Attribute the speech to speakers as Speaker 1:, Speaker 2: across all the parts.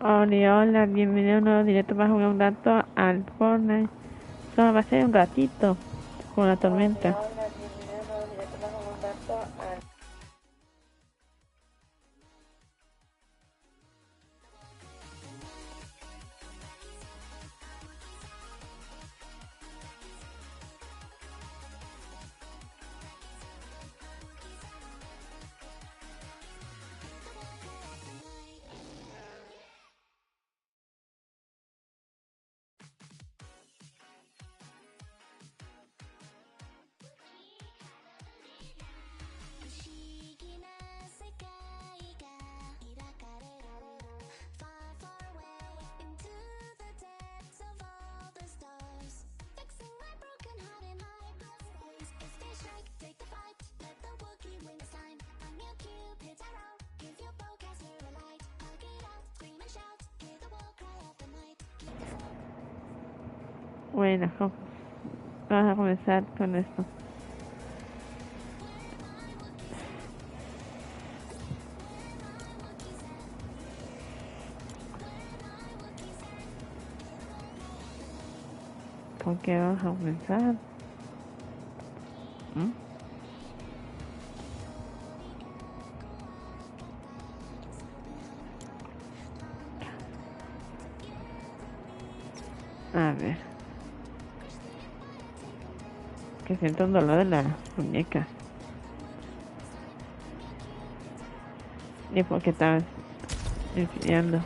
Speaker 1: Hola, hola, bienvenido a un nuevo directo para jugar un rato al Fortnite. Solo va a ser un ratito con la tormenta. Bueno, vamos a comenzar con esto. ¿Con qué vamos a comenzar? A ver. Que siento un dolor en la muñeca. Y porque estaba enfriando.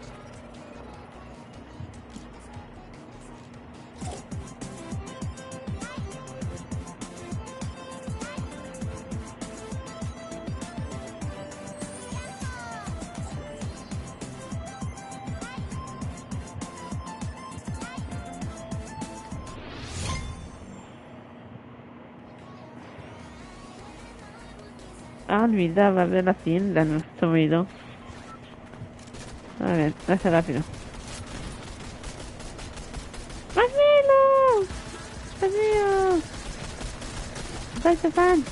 Speaker 1: Olvidaba ver la tienda, no se me olvidó. A ver, hace rápido. ¡Marcelo! ¡Adiós! ¡Soy tu fan!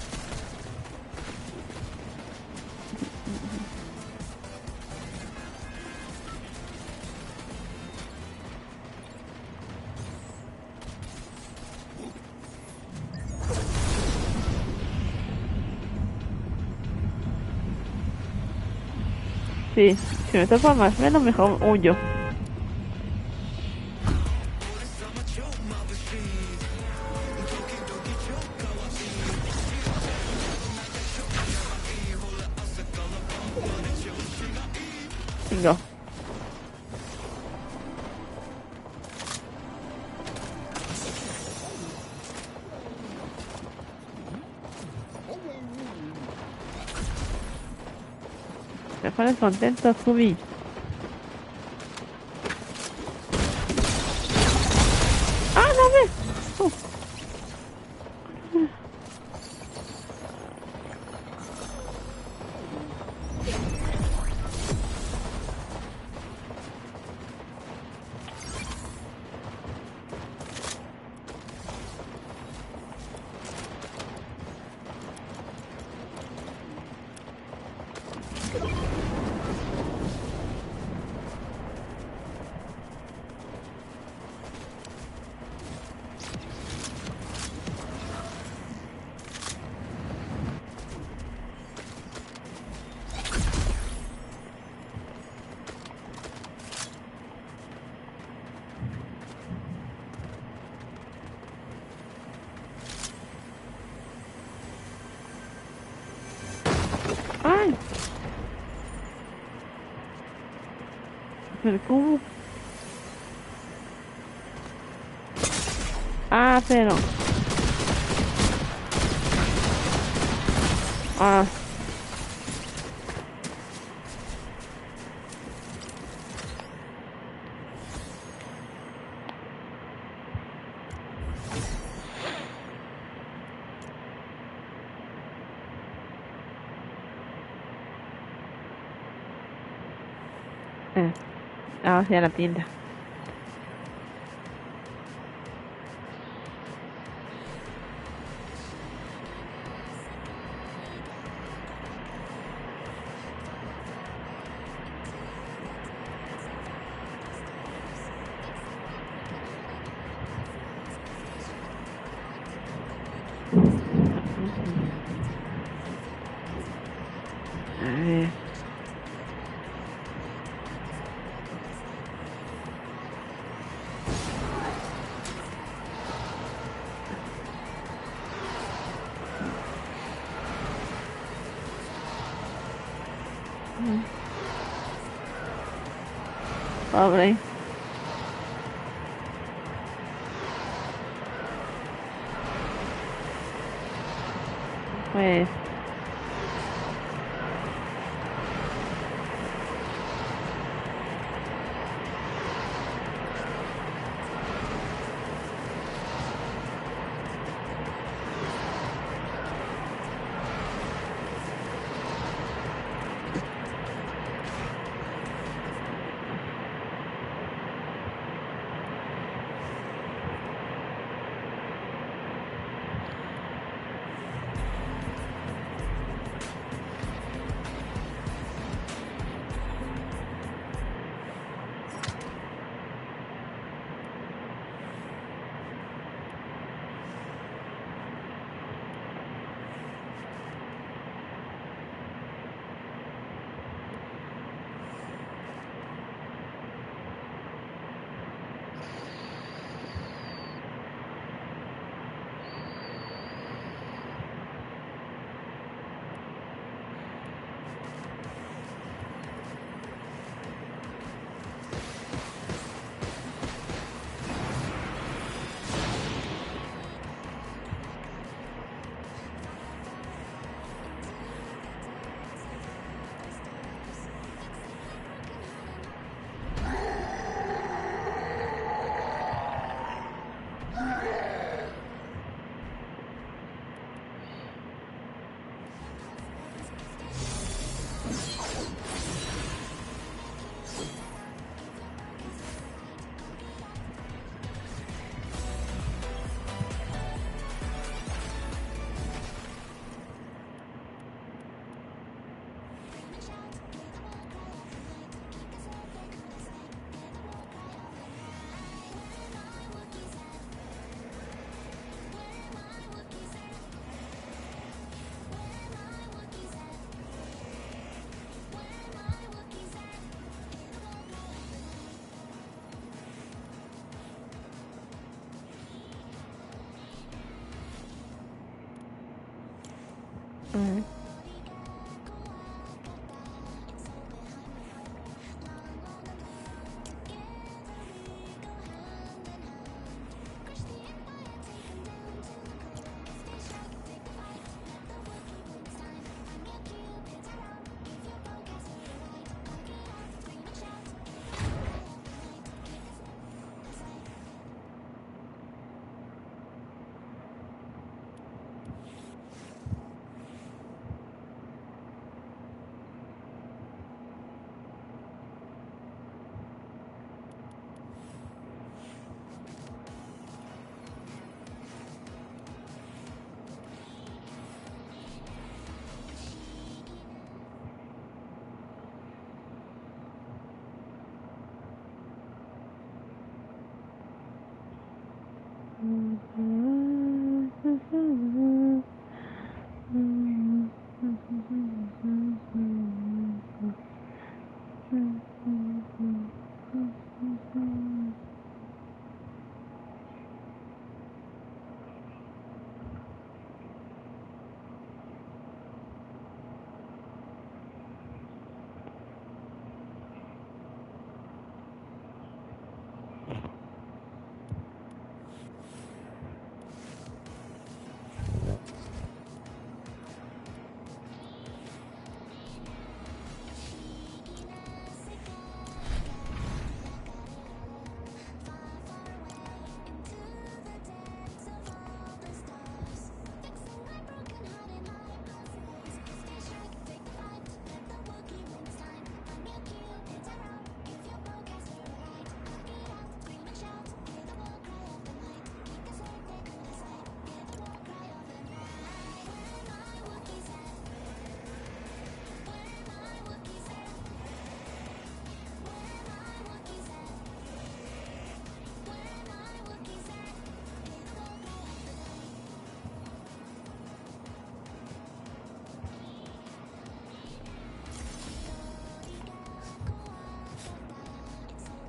Speaker 1: Sí, si me topa Marcelo, mejor huyo. Bingo. Te pones contento, Scooby. ¡Ah, no ves! ¡Ay! Pero ¿cómo? Ah, pero... Ah, eh. Ah, hacia la tienda. A ver. Pobre. Pues...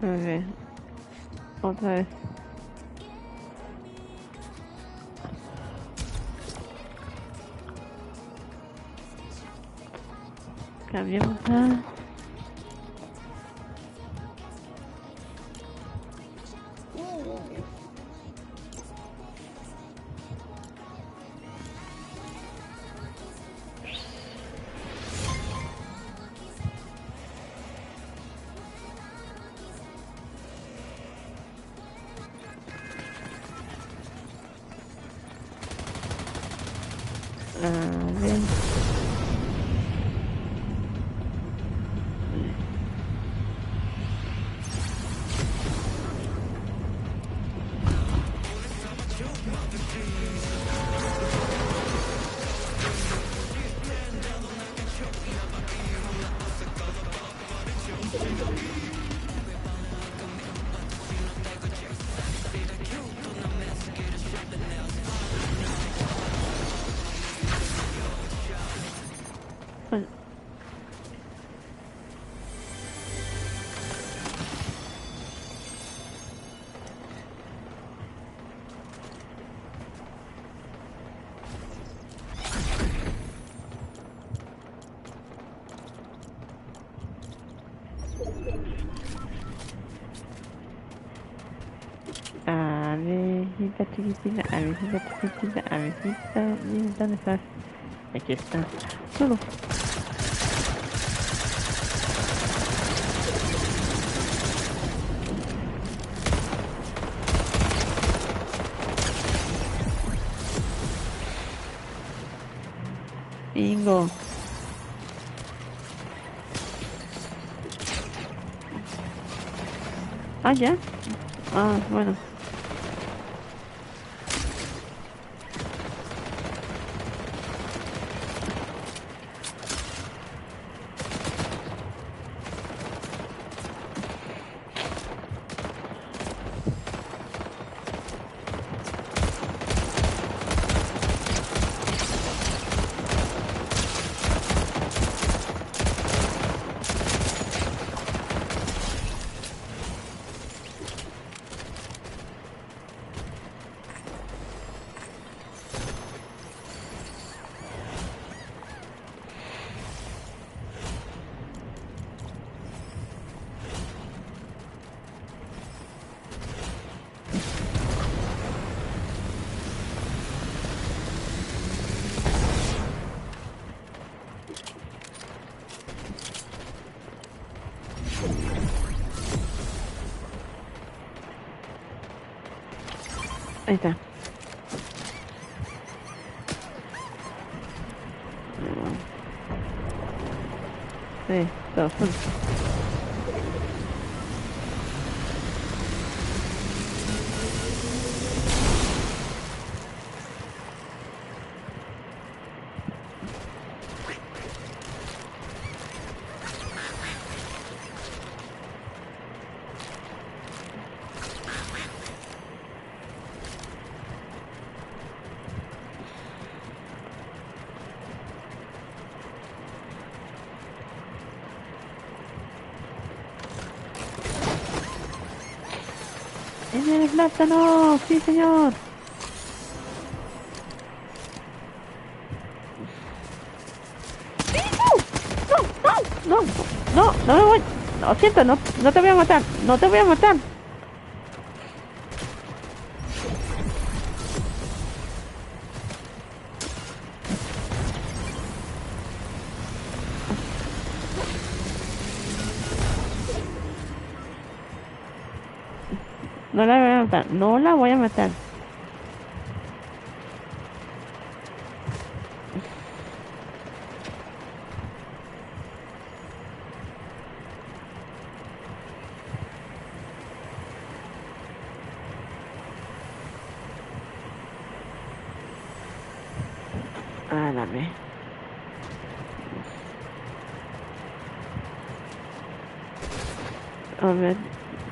Speaker 1: A ver, otra vez. Cambiamos a... A ver. Bueno. Avejita chiquitina, avejita chiquitina, avejita. ¿Dónde estás? Aquí está. Solo. Bingo. Ah, ya. Ah, bueno. Ahí está. Sí, todos juntos. ¡En el plátano! ¡Sí, señor! ¡No! ¡No! ¡No! ¡No me voy! Lo siento, no te voy a matar. ¡No te voy a matar! No la voy a matar. No la voy a matar. Ah, dame. A ver,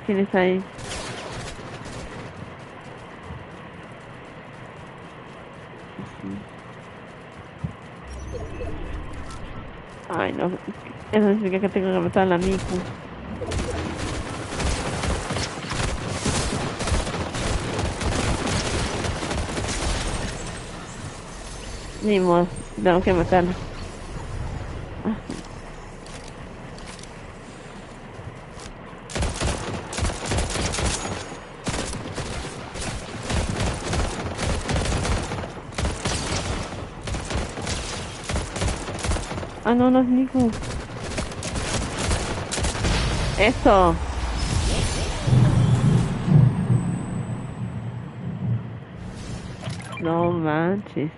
Speaker 1: ¿quién está ahí? Ay, no. Eso significa que tengo que matar a la Miku. Ni modo, tengo que matarlo. Ah, no, no es Nico. Eso. No manches.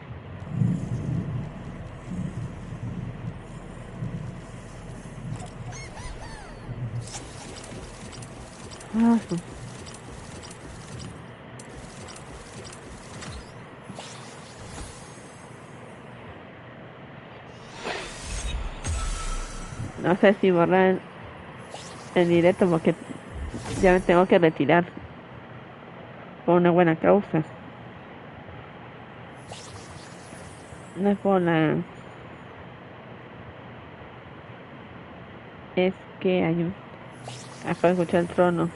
Speaker 1: Ah, no sé si borrar el directo porque ya me tengo que retirar por una buena causa. No es por la... Es que hay un... Acabo de escuchar el trono.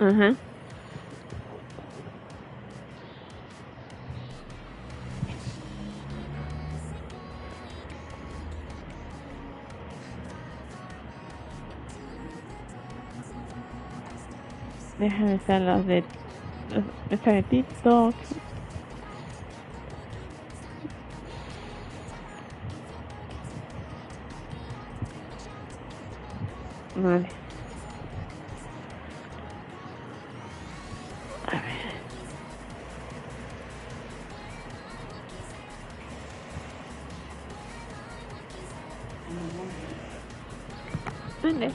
Speaker 1: Ajá. Déjame estar los de... Los ratitos. Vale. A ver. Vale.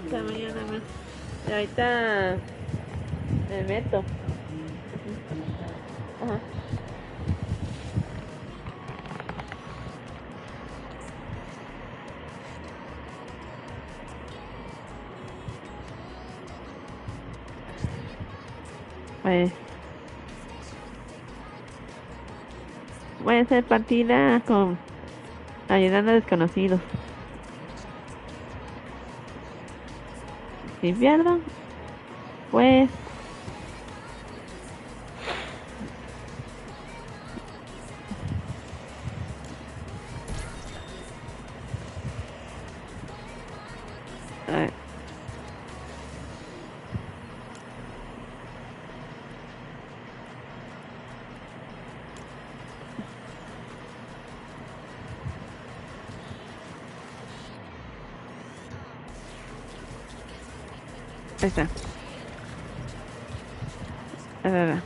Speaker 1: Hasta mañana más. Y ahorita me meto. Ajá. Pues voy a hacer partida con ayudando a desconocidos. Si pierdo, pues a ver. Ahí está. A ver.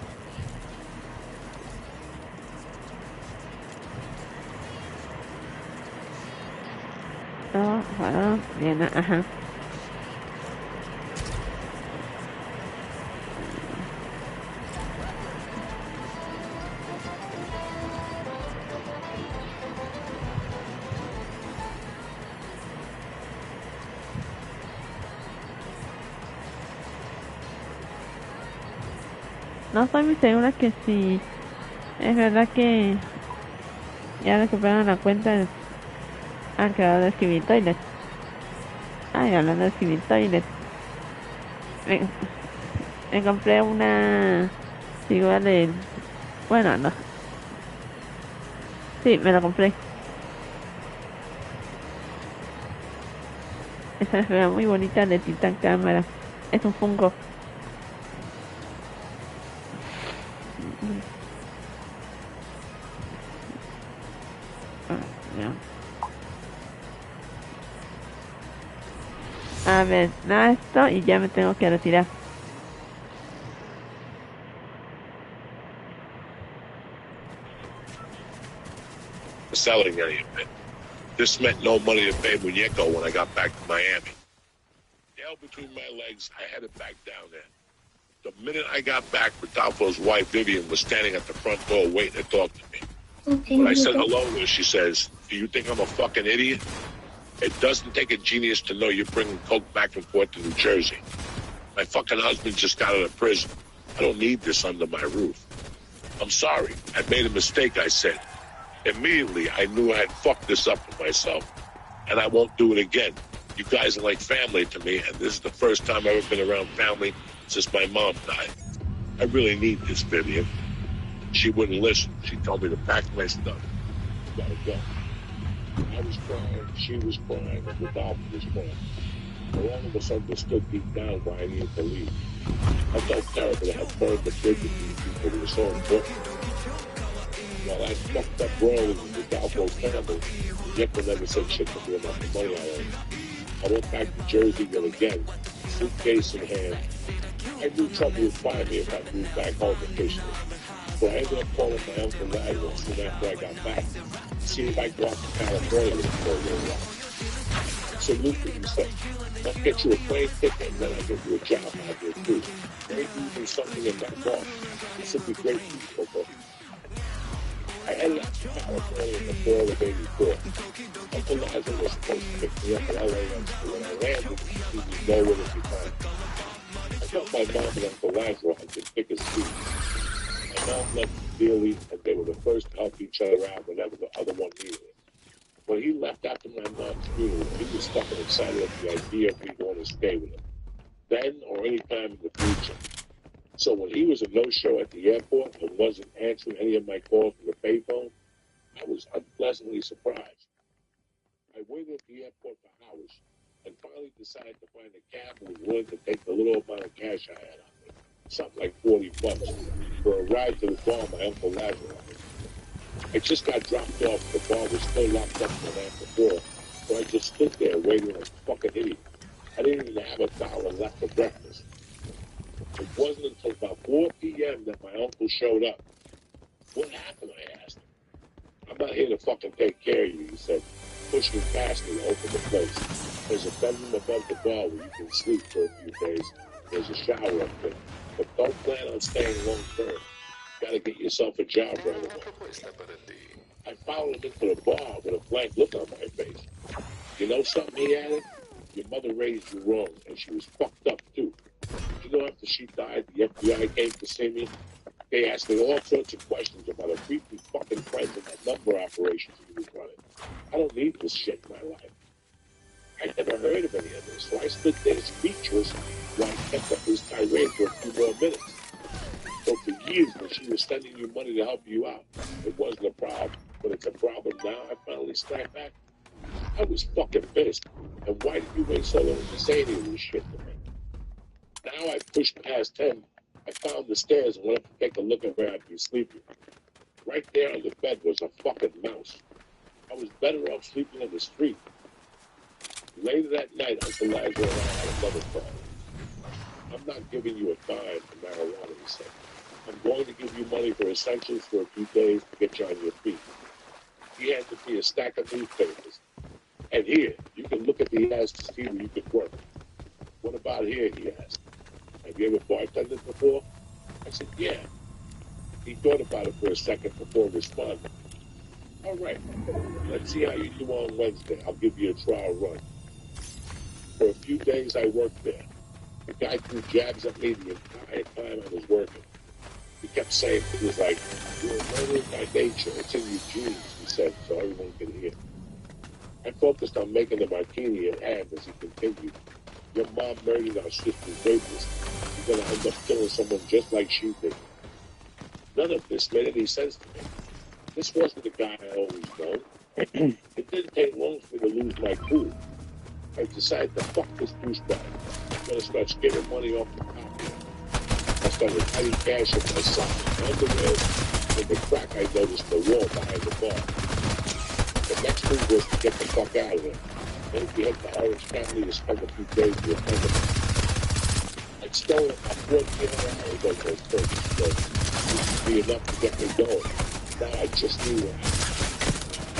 Speaker 1: Oh, bueno, bien, ajá. No estoy muy segura que si es verdad que ya recuperaron la cuenta al creador de Escribir Toilet. Ay, hablando de Escribir Toilet. Me, me compré una figura de... Bueno, no. Sí, me la compré. Esa es una muy bonita de Titan Cámara. Es un Funko. A ver, nada esto y ya me tengo que retirar.
Speaker 2: Selling any of it. This meant no money to pay Muñeco when I got back to Miami. Tail between my legs, I headed back down there. The minute I got back, Rodolfo's wife, Vivian, was standing at the front door waiting to talk to me.
Speaker 3: Okay,
Speaker 2: When I said hello to her, she says, "Do you think I'm a fucking idiot?" It doesn't take a genius to know you're bringing coke back and forth to New Jersey. My fucking husband just got out of prison. I don't need this under my roof. I'm sorry. I made a mistake, I said. Immediately, I knew I had fucked this up for myself, and I won't do it again. You guys are like family to me, and this is the first time I've ever been around family since my mom died. I really need this, Vivian. She wouldn't listen. She told me to pack my stuff. Gotta go. I was crying, she was crying, and the doctor was crying. I all of us understood deep down why I needed to leave. I felt terrible to have burned the bridge with these people who were so important. While I fucked up wrong with the Dalco family, Yeko never said shit to me about the money I owed. I went back to Jersey yet again, suitcase in hand. I knew trouble would find me if I moved back home officially. So I ended up calling my Uncle Lazarus soon after I got back to see if I could go out to California for a little while. Absolutely, he said. I'll get you a plane ticket and then I'll get you a job out there too. Maybe even something in that bar. This would be great for you, Coco. I headed out to California in the fall of '84. Uncle Lazarus was supposed to pick me up in LAX, but when I landed, he was nowhere to be found. I thought my mom and Uncle Lazarus had been thick as thieves. My mom loved him dearly, and they were the first to help each other out whenever the other one needed it. When he left after my mom's funeral, he was stuck and excited at the idea of me going to stay with him, then or any time in the future. So when he was a no-show at the airport and wasn't answering any of my calls from the payphone, I was unpleasantly surprised. I waited at the airport for hours and finally decided to find a cab who was willing to take the little amount of cash I had on me, something like $40, for a ride to the bar my Uncle Lazarus. I just got dropped off. The bar was still locked up the night before, so I just stood there waiting like a fucking idiot. I didn't even have $1 left for breakfast. It wasn't until about 4 p.m. that my uncle showed up. What happened, I asked him. I'm not here to fucking take care of you, he said, pushing past me to open the place. There's a bedroom above the bar where you can sleep for a few days. There's a shower up there. But don't plan on staying long term. Gotta get yourself a job right away. I followed him into the bar with a blank look on my face. You know something, he added? Your mother raised you wrong, and she was fucked up, too. You know, after she died, the FBI came to see me. They asked me all sorts of questions about a creepy fucking friend and the number operations he was running. I don't need this shit in my life. I never heard of any of this, so I stood there speechless while I kept up this tirade for a few more minutes. So for years, when she was sending you money to help you out, it wasn't a problem. But it's a problem now. I finally snapped back. I was fucking pissed. And why did you wait so long to say any of this shit to me? Now I pushed past him. I found the stairs and went up to take a look at where I'd be sleeping. Right there on the bed was a fucking mouse. I was better off sleeping on the street. Later that night, Uncle Lazarus and I had another problem. I'm not giving you a dime for marijuana, he said. I'm going to give you money for essentials for a few days to get you on your feet. He handed me a stack of newspapers. And here, you can look at the ads to see where you could work. What about here, he asked. Have you ever bartended before? I said, yeah. He thought about it for a second before responding. All right, let's see how you do on Wednesday. I'll give you a trial run. For a few days, I worked there. The guy threw jabs at me the entire time I was working. He kept saying things like, you're a murderer by nature. It's in your genes, he said, so everyone could hear. I focused on making the martini and add as he continued. Your mom murdered our sister's rapist. You're going to end up killing someone just like she did. None of this made any sense to me. This wasn't the guy I always known. It didn't take long for me to lose my cool. I decided to fuck this douchebag. I'm going to start skimming money off the top here. I started hiding cash in my socks and underwear. In the crack, I noticed the wall behind the bar. The next move was to get the fuck out of there. Then we head to Orange County to spend a few days with a friend of mine. I'd stolen about 1,400 of those purchases, so this would be enough to get me going. Now I just knew what happened.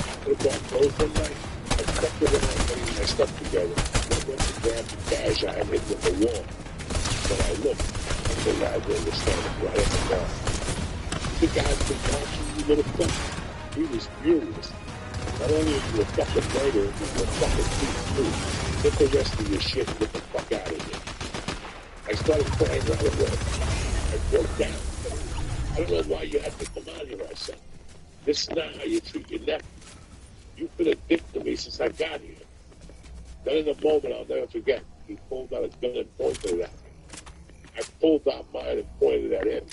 Speaker 2: After the bar closed one night, I stepped around getting my stuff together. I went to grab the cash I had hidden in the wall. When I looked, Uncle Lazarus was standing right at the bar. The guy's been watching you, little fuck. He was furious. Not only are you a fucking murderer, you're a fucking thief too. Get the rest of your shit and get the fuck out of here. I started crying right away. I broke down. I don't know why you have to come out here, I said. This is not how you treat your nephew. You've been a dick to me since I got here. Then in a moment I'll never forget, he pulled out a gun and pointed it at me. I pulled out mine and pointed at him.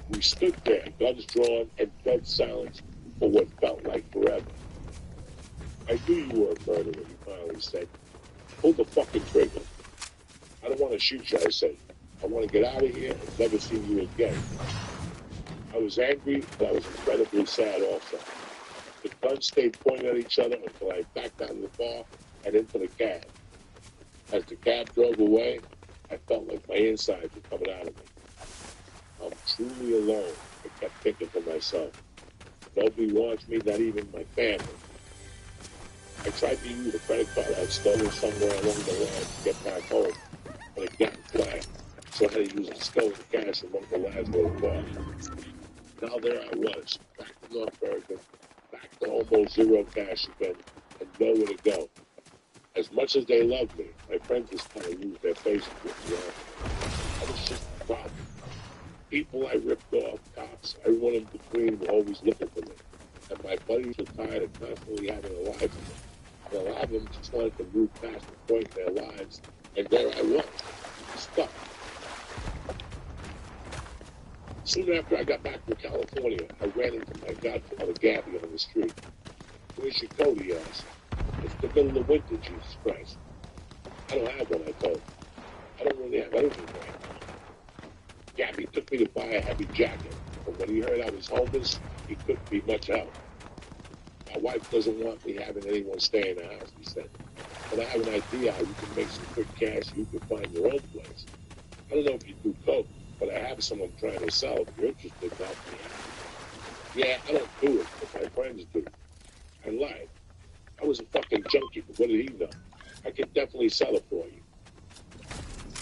Speaker 2: We stood there, guns drawn and dead silence for what felt like forever. I knew you were a murderer, he finally said. Pull the fucking trigger. I don't want to shoot you, I said. I want to get out of here and never see you again. I was angry, but I was incredibly sad also. The guns stayed pointing at each other until I backed out of the bar and into the cab. As the cab drove away, I felt like my insides were coming out of me. I'm truly alone, I kept thinking to myself. Nobody wants me, not even my family. I tried to use a credit card I'd stolen somewhere along the line to get back home, but it got flagged, so I had to use the stolen cash among the last little bar. Now there I was, back to North Bergen, back to almost zero cash again, and nowhere to go. As much as they loved me, my friends just kind of lose their faces with me. I was just a problem. People I ripped off, cops, everyone in between were always looking for me. And my buddies were tired of constantly having a life with me. And a lot of them just wanted to move past the point in their lives. And there I was, stuck. Soon after I got back from California, I ran into my godfather Gabby on the street. Where's your coat, he asked. It's the middle of winter, Jesus Christ. I don't have one, I told him. I don't really have anything right now. Gabby took me to buy a heavy jacket, but when he heard I was homeless, he couldn't be much help. My wife doesn't want me having anyone stay in the house, he said. But I have an idea how you can make some quick cash and you can find your own place. I don't know if you do coke, but I have someone trying to sell. If you're interested, help me out. Yeah, I don't do it, but my friends do. I lied. I was a fucking junkie, but what did he know? I could definitely sell it for you.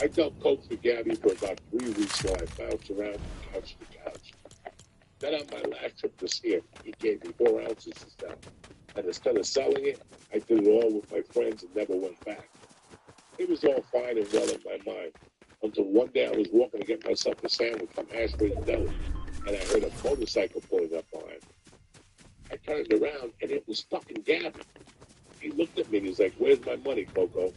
Speaker 2: I dealt coke for Gabby for about 3 weeks while I bounced around from couch to couch. Then on my last trip to see him, he gave me 4 ounces to sell. And instead of selling it, I did it all with my friends and never went back. It was all fine and well in my mind, until one day I was walking to get myself a sandwich from Ashford Deli, and I heard a motorcycle pulling up behind me. I turned around, and it was fucking Gabby. He looked at me and he's like, "Where's my money, Coco?"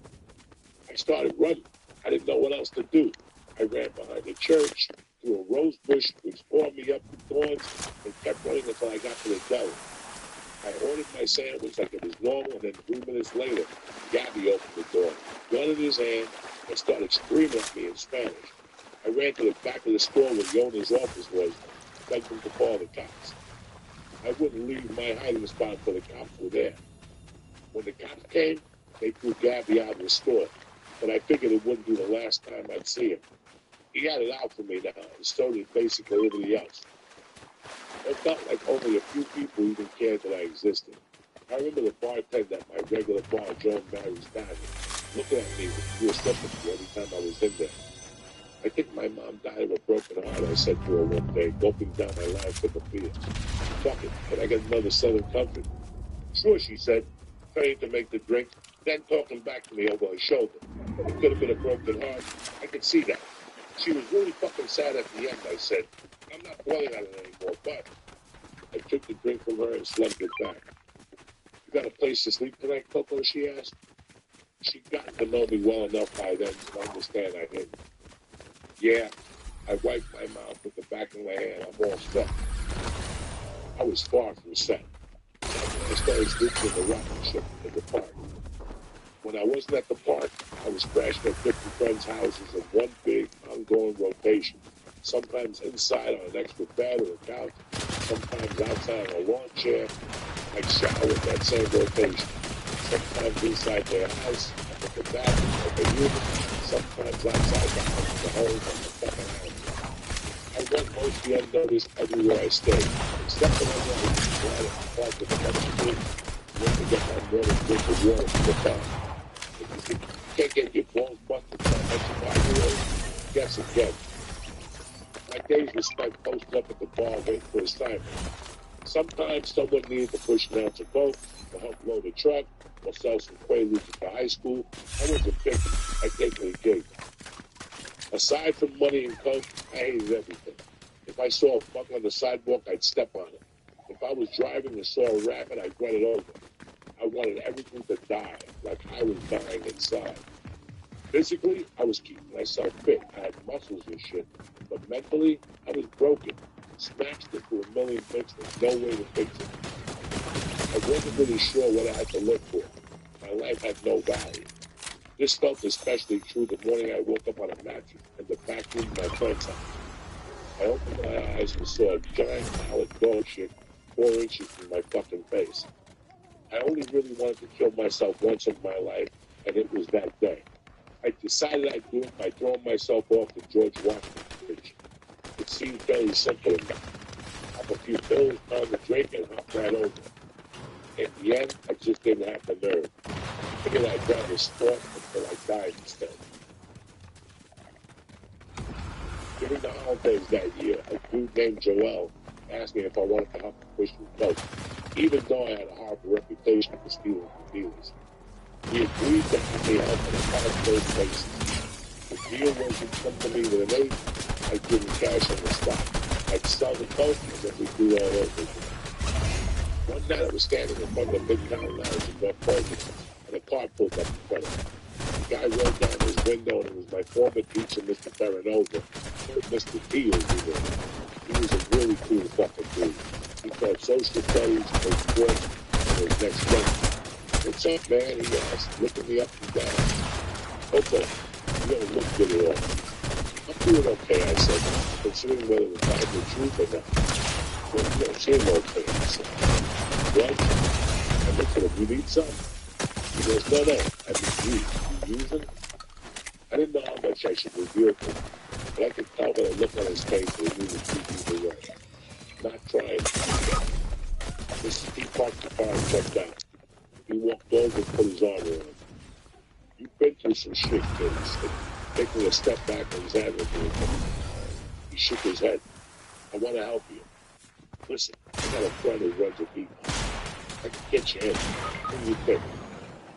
Speaker 2: I started running. I didn't know what else to do. I ran behind the church, through a rose bush, which tore me up with thorns, and kept running until I got to the deli. I ordered my sandwich like it was normal, and then 3 minutes later, Gabby opened the door, gun in his hand, and started screaming at me in Spanish. I ran to the back of the store where the owner's office was, begged him to call the cops. I wouldn't leave my hiding spot until the cops were there. When the cops came, they threw Gabby out of the store, but I figured it wouldn't be the last time I'd see him. He had it out for me now, and so did basically everybody else. It felt like only a few people even cared that I existed. I remember the bartender at my regular bar, Joan Mary's Diner, looking at me with pure sympathy every time I was in there. I think my mom died of a broken heart, I said to her one day, gulping down my last sip of beer. "Fuck it, can I get another Southern Comfort?" "Sure," she said, trying to make the drink, then talking back to me over her shoulder. It could have been a broken heart. I could see that. She was really fucking sad at the end, I said. I'm not dwelling on it anymore, but I took the drink from her and slugged it back. "You got a place to sleep tonight, Coco?" she asked. She'd gotten to know me well enough by then to understand I didn't. Yeah, I wiped my mouth with the back of my hand. I'm all set. I was far from set. I started sleeping in the rocket ship in the park. When I wasn't at the park, I was crashing at different friends' houses in one big, ongoing rotation. Sometimes inside on an extra bed or a couch, sometimes outside on a lawn chair. I'd shower in that same rotation. Sometimes inside their house, at the bathroom, at the unit, sometimes outside the house, the home, and the fucking house. I went mostly unnoticed everywhere I stayed, except when I wanted to go out and park with another kid, went to get my morning drink of water from the bar. If you can't get your balls busted by a bunch of 5-year-olds, guess again. My days were spent posted up at the bar waiting for assignment. Sometimes someone needed to push an ounce of coke, to help load a truck, or sell some quaaludes at the high school. I wasn't picky. I take the gig. Aside from money and coke, I hated everything. If I saw a fuck on the sidewalk, I'd step on it. If I was driving and saw a rabbit, I'd run it over. I wanted everything to die, like I was dying inside. Physically, I was keeping myself fit. I had muscles and shit. But mentally, I was broken. Smashed into a million bits with no way to fix it. I wasn't really sure what I had to live for. My life had no value. This felt especially true the morning I woke up on a mattress in the back room of my friend's house. I opened my eyes and saw a giant pile of dog shit 4 inches from my fucking face. I only really wanted to kill myself once in my life, and it was that day. I decided I'd do it by throwing myself off the George Washington Bridge. It seemed fairly simple enough. Pop a few pills, pound a drink, and hop right over. In the end, I just didn't have the nerve. I figured I'd rather start until I died instead. During the holidays that year, a dude named Joel asked me if I wanted to help him push some coke, even though I had a horrible reputation for stealing from dealers. We agreed that he may help on a contract basis. The deal was he'd come to me with an eight, I'd give him cash on the spot. I'd sell the coke, and then we'd do all over again. One night I was standing in front of a Midtown Lounge in North Ferguson, and a car pulled up in front of me. The guy rolled down his window, and it was my former teacher, Mr. Terranova. Mr. T was there. He was a really cool fucking dude. He taught social studies, played sports, and was next door. What's up, man? He asked, looking me up and down. Okay, you don't look good at all. I'm doing okay, I said, considering whether it was telling the truth or not. Well, you don't seem okay, I said. What? I looked at him, you need some? He goes, no, I mean, you using? I didn't know how much I should reveal to him, but I could tell by the look on his face that he knew the truth either way. Not trying to get it. Mr. T parked the car and checked out. He walked over and put his arm around him. You've been through some shit, kid, he said, taking a step back and examining him. He shook his head. I want to help you. Listen, I got a friend who runs a beat. I can get you in. What do you think?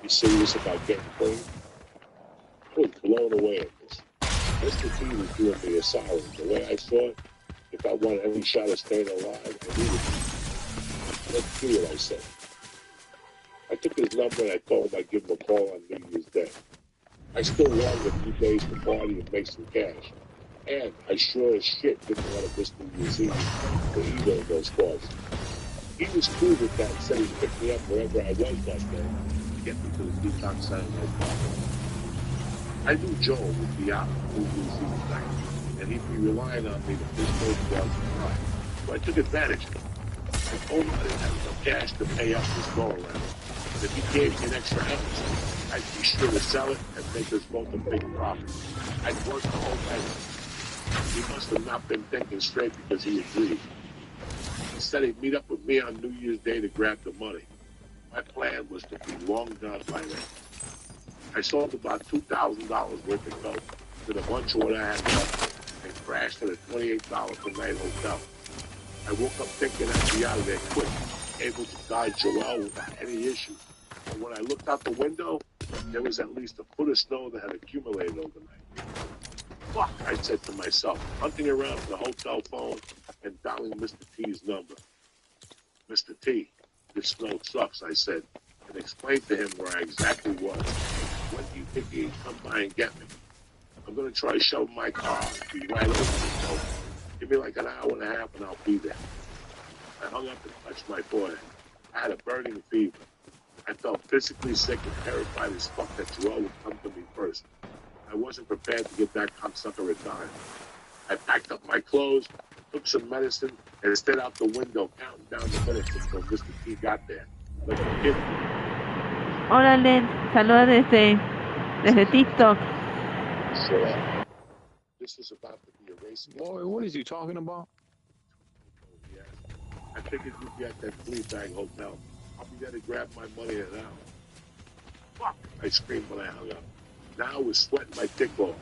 Speaker 2: You serious about getting clean? I was blown away at this. Mr. T was doing me a solid. The way I saw it, if I wanted any shot of staying alive, I needed it. Let's do it, I said. I took his number and I told him I'd give him a call on New Year's Day. I still wanted a few days to party and make some cash. And I sure as shit didn't want to miss New Year's Eve for either of those calls. He was cool with that and said he'd pick me up wherever I was that day and get me to the detox side of my pocket. I knew Joe would be out on New Year's Eve night, and he'd be relying on me to push those down to drive. So I took advantage of it. I told him I didn't have enough cash to pay up this go-around. And if he gave me an extra ounce, I'd be sure to sell it and make us both a big profit. I'd work the whole night. He must have not been thinking straight because he agreed. He said he'd meet up with me on New Year's Day to grab the money. My plan was to be long gone by then. I sold about $2,000 worth of coke with a bunch of what I had left and crashed at a $28 per night hotel. I woke up thinking I'd be out of there quick, able to guide Joel without any issue. And when I looked out the window, there was at least a foot of snow that had accumulated overnight. Fuck, I said to myself, hunting around for the hotel phone and dialing Mr. T's number. Mr. T, this snow sucks, I said, and explained to him where I exactly was. When do you think he'd come by and get me? I'm going to try to shove my car and be right over the snow. Give me like an hour and a half and I'll be there. I hung up and touched my forehead. I had a burning fever. I felt physically sick and terrified as fuck that Joel would come to me first. I wasn't prepared to give that cocksucker a dime. I packed up my clothes, took some medicine, and stayed out the window counting down the minutes until Mr. T got there. Like a kid.
Speaker 1: Órale, saluda desde TikTok.
Speaker 2: Sera. This is about to be a racing.
Speaker 3: Boy, what is he talking about?
Speaker 2: Yes. I figured you'd be at that flea bag hotel. I'll be there to grab my money in an hour. Fuck! I screamed when I hung up. Now I was sweating my dick off.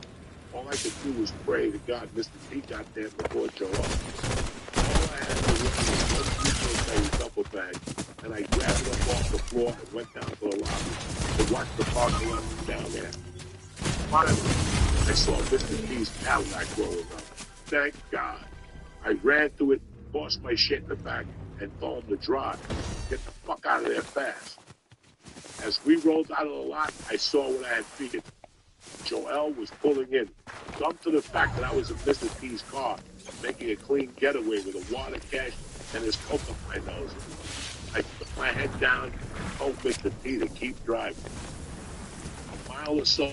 Speaker 2: All I could do was pray to God Mr. T got there before Joe. All I had to do was one Blackberry duffel bag, and I grabbed it up off the floor and went down to the lobby to watch the parking lot from down there. Finally, I saw Mr. T's Cadillac rolling up. Thank God. I ran to it, tossed my shit in the back, and told him to drive. Get the fuck out of there fast. As we rolled out of the lot, I saw what I had feared. Joel was pulling in, dumb to the fact that I was in Mr. T's car, making a clean getaway with a wad of cash and his coke up my nose. I put my head down and told Mr. T to keep driving. A mile or so.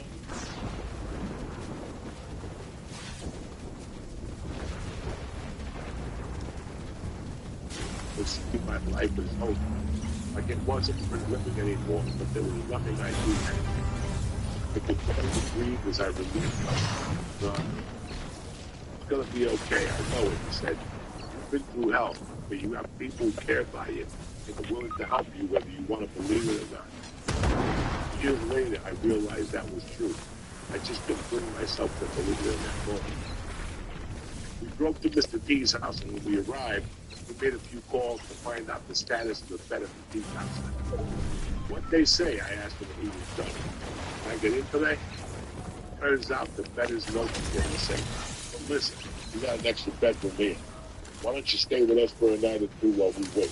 Speaker 2: It seemed my life was over. Like it wasn't for living anymore, but there was nothing I could do. I could barely breathe as I relieved myself. It's gonna be okay, I know it, he said. You've been through hell, but you have people who care about you and are willing to help you whether you want to believe it or not. Years later, I realized that was true. I just couldn't bring myself to believe it in that moment. We drove to Mr. T's house, and when we arrived, we made a few calls to find out the status of the bed at the T's house. What'd they say? I asked him when he was done. Can I get in today? Turns out the bed is no getting safe. But listen, you got an extra bedroom here. Why don't you stay with us for a night or two while we wait?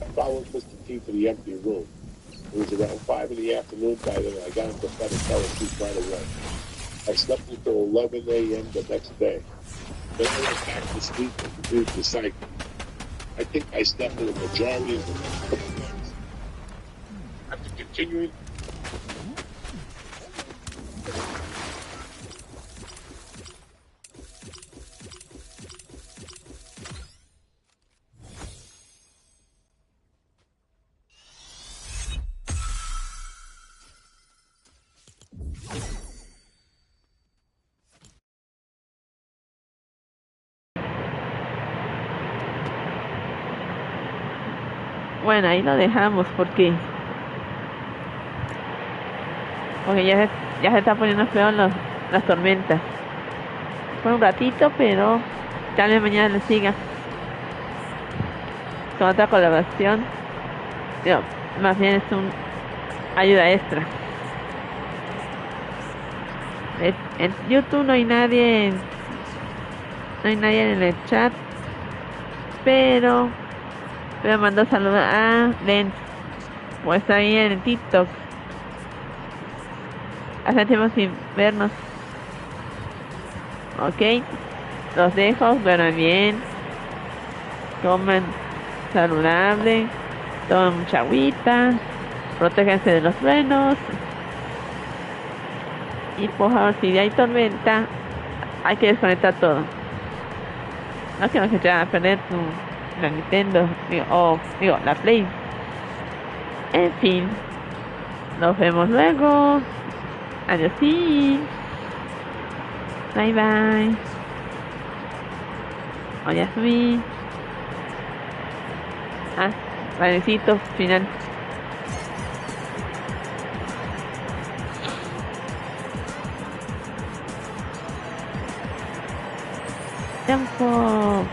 Speaker 2: I followed Mr. T to the empty room. It was around 5 in the afternoon by then, and I got into bed and fell asleep right away. I slept until 11 a.m. the next day. Then I went back to sleep and continued the cycle. I think I slept in the majority of the nights. After continuing,
Speaker 1: Bueno, ahí lo dejamos porque ya se está poniendo feo las tormentas. Por un ratito, pero tal vez mañana le siga con otra colaboración. Digo, más bien es un ayuda extra. En YouTube no hay nadie en el chat, pero mando saludos a Len, o está ahí en TikTok. Hace tiempo sin vernos. Ok, los dejo, duerman bien, coman saludable, tomen mucha agüita, protéjanse de los frenos. Y por favor, si hay tormenta, hay que desconectar todo. No quiero que te vaya a perder la Nintendo, digo, la Play. En fin, nos vemos luego. Adiós. Bye bye. Oh, ya subí. Bailecito final. Tiempo.